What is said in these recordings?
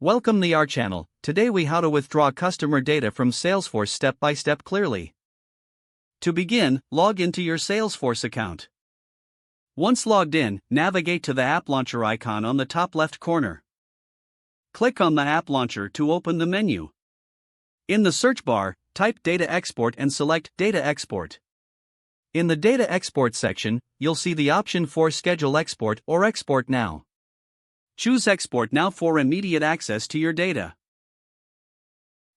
Welcome to our channel. Today we how to withdraw customer data from Salesforce step by step clearly. To begin, log into your Salesforce account. Once logged in, navigate to the app launcher icon on the top left corner. Click on the app launcher to open the menu. In the search bar, type Data Export and select Data Export. In the Data Export section, you'll see the option for Schedule Export or Export Now. Choose Export Now for immediate access to your data.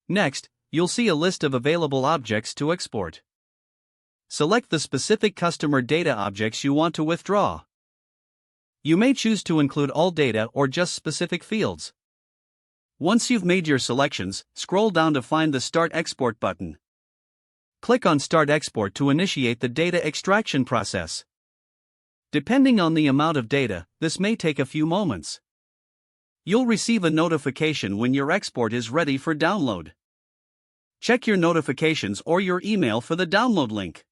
Next, you'll see a list of available objects to export. Select the specific customer data objects you want to withdraw. You may choose to include all data or just specific fields. Once you've made your selections, scroll down to find the Start Export button. Click on Start Export to initiate the data extraction process. Depending on the amount of data, this may take a few moments. You'll receive a notification when your export is ready for download. Check your notifications or your email for the download link.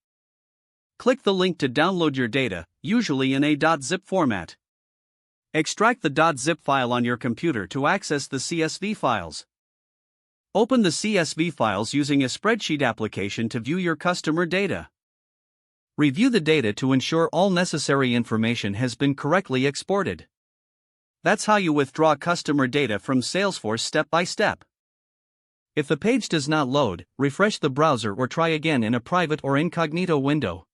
Click the link to download your data, usually in a .zip format. Extract the .zip file on your computer to access the CSV files. Open the CSV files using a spreadsheet application to view your customer data. Review the data to ensure all necessary information has been correctly exported. That's how you withdraw customer data from Salesforce step by step. If the page does not load, refresh the browser or try again in a private or incognito window.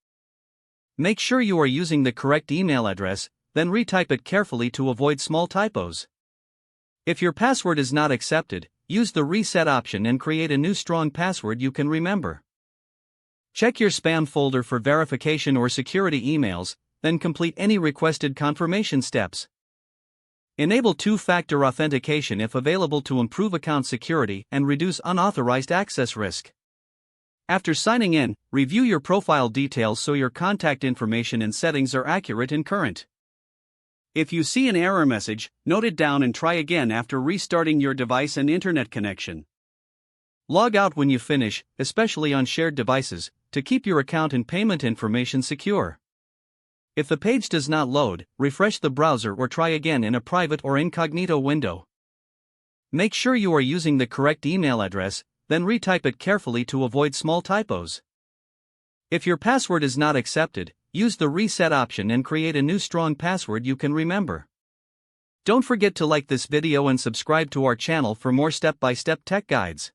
Make sure you are using the correct email address, then retype it carefully to avoid small typos. If your password is not accepted, use the reset option and create a new strong password you can remember. Check your spam folder for verification or security emails, then complete any requested confirmation steps. Enable two-factor authentication if available to improve account security and reduce unauthorized access risk. After signing in, review your profile details so your contact information and settings are accurate and current. If you see an error message, note it down and try again after restarting your device and internet connection. Log out when you finish, especially on shared devices, to keep your account and payment information secure. If the page does not load, refresh the browser or try again in a private or incognito window. Make sure you are using the correct email address, then retype it carefully to avoid small typos. If your password is not accepted, use the reset option and create a new strong password you can remember. Don't forget to like this video and subscribe to our channel for more step-by-step tech guides.